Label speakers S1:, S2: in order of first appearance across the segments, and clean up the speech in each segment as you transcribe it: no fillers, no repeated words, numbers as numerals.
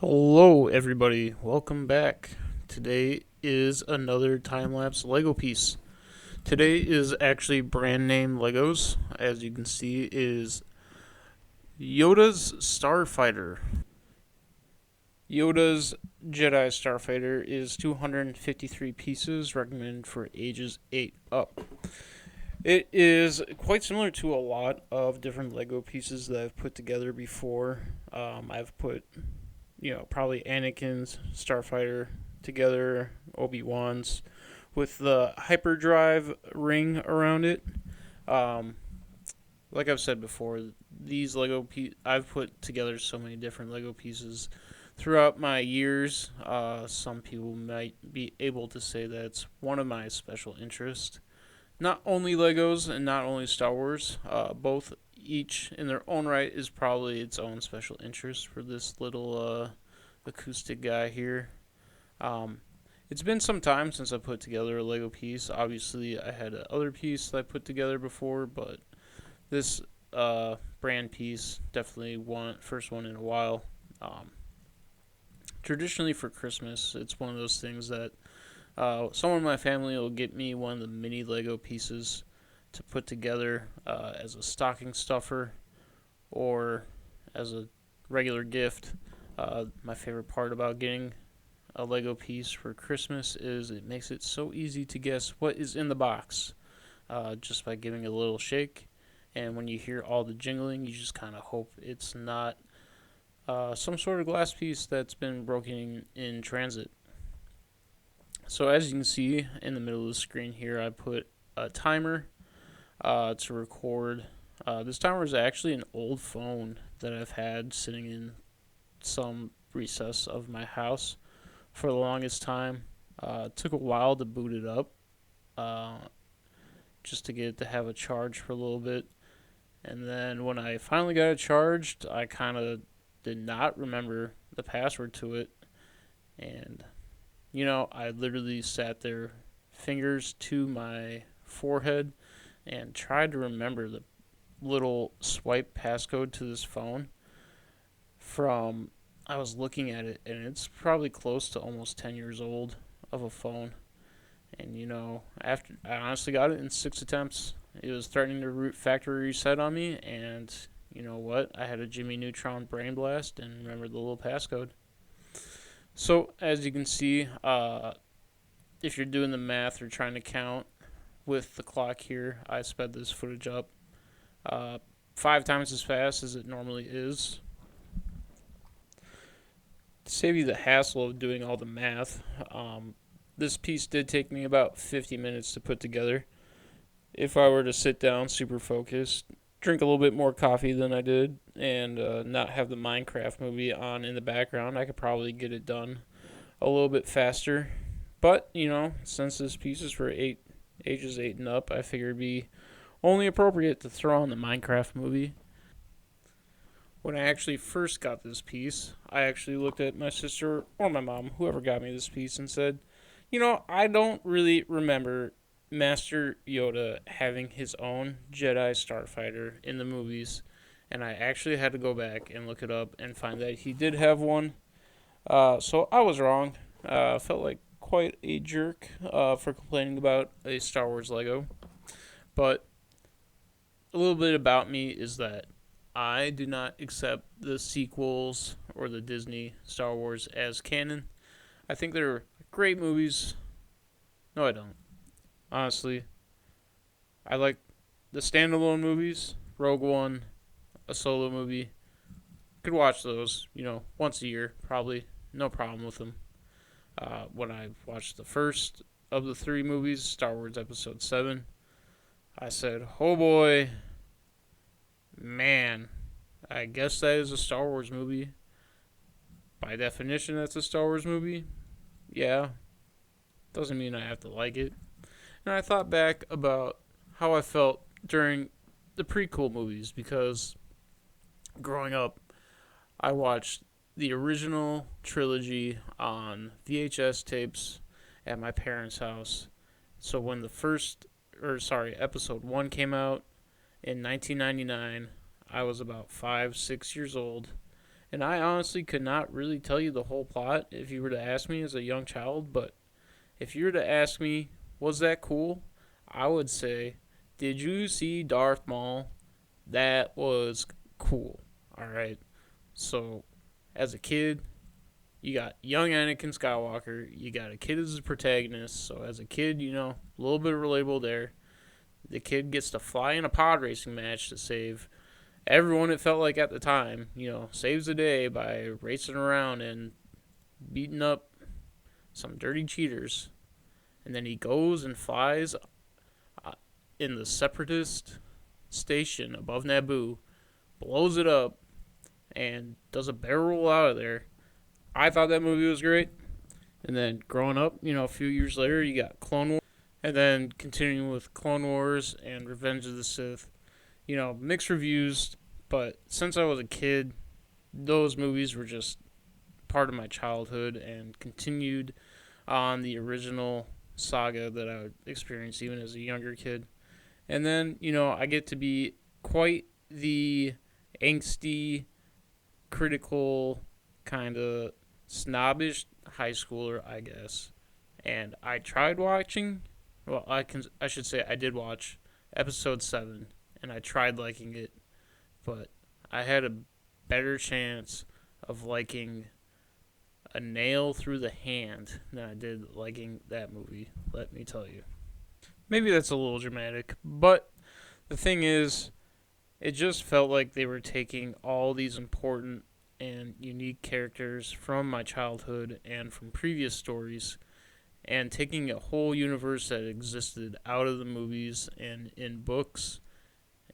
S1: Hello, everybody. Welcome back. Today is another time-lapse Lego piece. Today is actually brand name Legos. As you can see, is Yoda's Starfighter. Yoda's Jedi Starfighter is 253 pieces, recommended for ages 8 up. It is quite similar to a lot of different Lego pieces that I've put together before. I've put probably Anakin's Starfighter together, Obi-Wan's, with the hyperdrive ring around it. Um, like I've said before, I've put together so many different Lego pieces throughout my years. Some people might be able to say that it's one of my special interests. Not only Legos and not only Star Wars, both each in their own right is probably its own special interest for this little acoustic guy here. Um, it's been some time since I put together a Lego piece. Obviously, I had another piece that I put together before, but this brand piece definitely first one in a while. Um, Traditionally for Christmas, it's one of those things that someone in my family will get me one of the mini Lego pieces to put together as a stocking stuffer or as a regular gift. My favorite part about getting a Lego piece for Christmas is it makes it so easy to guess what is in the box just by giving it a little shake. And when you hear all the jingling, you just kind of hope it's not some sort of glass piece that's been broken in transit. So as you can see in the middle of the screen here, I put a timer to record. This timer is actually an old phone that I've had sitting in some recess of my house for the longest time. It took a while to boot it up, uh, just to get it to have a charge for a little bit. And then when I finally got it charged, I kind of did not remember the password to it. And, I literally sat there, fingers to my forehead, and tried to remember the little swipe passcode to this phone from I was looking at it, and it's probably close to almost 10 years old of a phone. And after I honestly got it in 6 attempts, it was threatening to factory reset on me, and you know what? I had a Jimmy Neutron brain blast and remembered the little passcode. So as you can see, if you're doing the math or trying to count with the clock here, I sped this footage up 5 times as fast as it normally is. To save you the hassle of doing all the math, this piece did take me about 50 minutes to put together. If I were to sit down super focused, drink a little bit more coffee than I did, and not have the Minecraft movie on in the background, I could probably get it done a little bit faster. But, since this piece is for ages 8 and up, I figured it'd be only appropriate to throw on the Minecraft movie. When I actually first got this piece, I actually looked at my sister or my mom, whoever got me this piece, and said, I don't really remember Master Yoda having his own Jedi Starfighter in the movies. And I actually had to go back and look it up and find that he did have one. So I was wrong. Felt like quite a jerk for complaining about a Star Wars Lego. But a little bit about me is that I do not accept the sequels or the Disney Star Wars as canon. I think they're great movies. No, I don't. Honestly, I like the standalone movies, Rogue One, a solo movie. Could watch those, once a year, probably. No problem with them. When I watched the first of the three movies, Star Wars Episode 7, I said, oh boy, man, I guess that is a Star Wars movie. By definition, that's a Star Wars movie. Yeah, doesn't mean I have to like it. And I thought back about how I felt during the prequel movies because growing up, I watched the original trilogy on VHS tapes at my parents' house. So when episode 1 came out in 1999, I was about 5, 6 years old. And I honestly could not really tell you the whole plot if you were to ask me as a young child, but if you were to ask me, was that cool? I would say, did you see Darth Maul? That was cool. Alright. So, as a kid, you got young Anakin Skywalker. You got a kid as a protagonist. So, as a kid, a little bit relatable there. The kid gets to fly in a pod racing match to save everyone, it felt like at the time. Saves the day by racing around and beating up some dirty cheaters. And then he goes and flies in the Separatist station above Naboo, blows it up, and does a barrel roll out of there. I thought that movie was great. And then growing up, a few years later, you got Clone Wars. And then continuing with Clone Wars and Revenge of the Sith. Mixed reviews, but since I was a kid, those movies were just part of my childhood and continued on the original saga that I would experience even as a younger kid. And then, I get to be quite the angsty, critical, kind of snobbish high schooler, I guess. And I tried watching, I should say I did watch episode 7, and I tried liking it, but I had a better chance of liking a nail through the hand than I did liking that movie, let me tell you. Maybe that's a little dramatic, but the thing is, it just felt like they were taking all these important and unique characters from my childhood and from previous stories and taking a whole universe that existed out of the movies and in books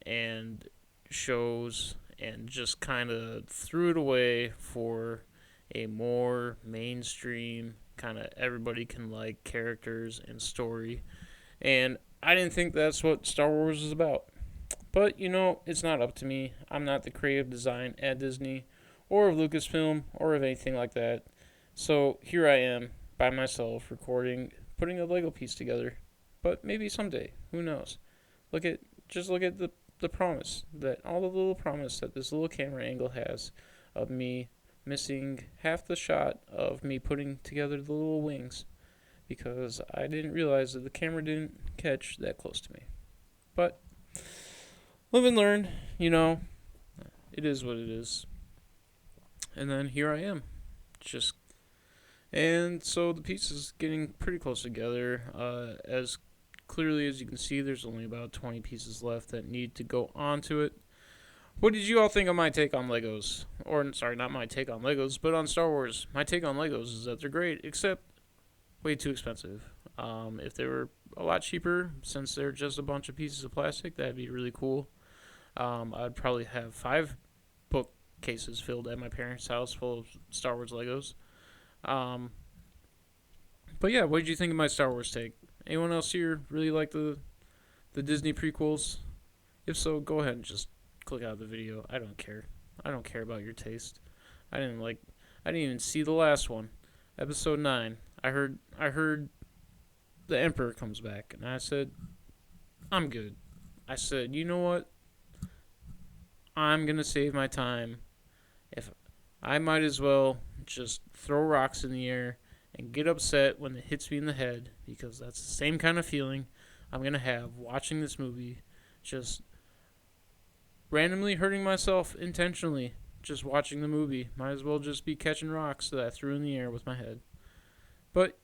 S1: and shows and just kind of threw it away for a more mainstream kind of everybody can like characters and story. And I didn't think that's what Star Wars is about. But, it's not up to me. I'm not the creative design at Disney or of Lucasfilm or of anything like that. So here I am by myself recording, putting a Lego piece together. But maybe someday, who knows? Look at the promise, that all the little promise that this little camera angle has of me missing half the shot of me putting together the little wings because I didn't realize that the camera didn't catch that close to me. But live and learn, it is what it is. And then here I am, and so the piece is getting pretty close together. As clearly as you can see, there's only about 20 pieces left that need to go onto it. What did you all think of my take on Legos? Or, sorry, not my take on Legos, but on Star Wars. My take on Legos is that they're great, except way too expensive. If they were a lot cheaper, since they're just a bunch of pieces of plastic, that'd be really cool. I'd probably have 5 bookcases filled at my parents' house full of Star Wars Legos. But yeah, what did you think of my Star Wars take? Anyone else here really like the Disney prequels? If so, go ahead and just click out of the video. I don't care. I don't care about your taste. I didn't even see the last one. Episode 9. I heard the Emperor comes back, and I said, I'm good. I said, you know what? I'm going to save my time. If I might as well just throw rocks in the air and get upset when it hits me in the head, because that's the same kind of feeling I'm going to have watching this movie, just randomly hurting myself intentionally just watching the movie. Might as well just be catching rocks that I threw in the air with my head. But,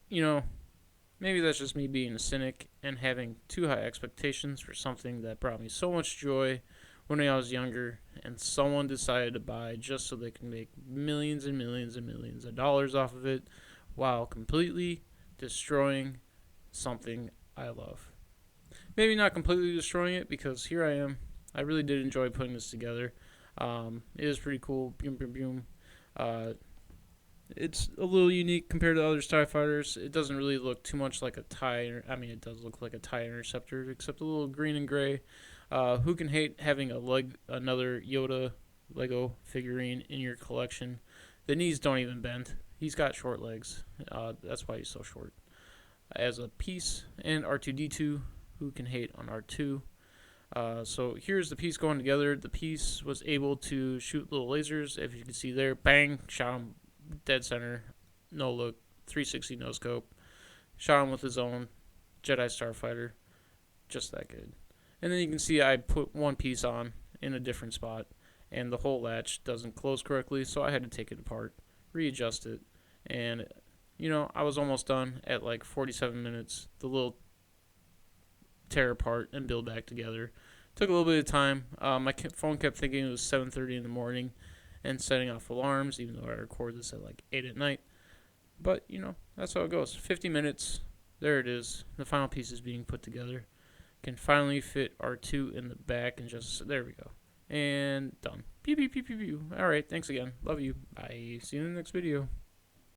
S1: maybe that's just me being a cynic and having too high expectations for something that brought me so much joy when I was younger, and someone decided to buy just so they can make millions and millions and millions of dollars off of it while completely destroying something I love. Maybe not completely destroying it, because here I am. I really did enjoy putting this together. It is pretty cool. Boom, boom, boom. It's a little unique compared to other Starfighters. It doesn't really look too much like a TIE. It does look like a TIE Interceptor, except a little green and gray. Who can hate having another Yoda Lego figurine in your collection? The knees don't even bend. He's got short legs. That's why he's so short. As a piece, and R2-D2, who can hate on R2? So here's the piece going together. The piece was able to shoot little lasers. If you can see there, bang, shot him dead center, no look, 360 no scope. Shot him with his own Jedi Starfighter, just that good. And then you can see I put one piece on in a different spot, and the whole latch doesn't close correctly, so I had to take it apart, readjust it, and I was almost done at like 47 minutes. The little tear apart and build back together took a little bit of time. My phone kept thinking it was 7:30 in the morning, and setting off alarms, even though I record this at like 8 at night. But that's how it goes. 50 minutes. There it is. The final piece is being put together. Can finally fit R2 in the back and just there we go. And done. Pew pew pew pew pew. Alright, thanks again. Love you. Bye. See you in the next video.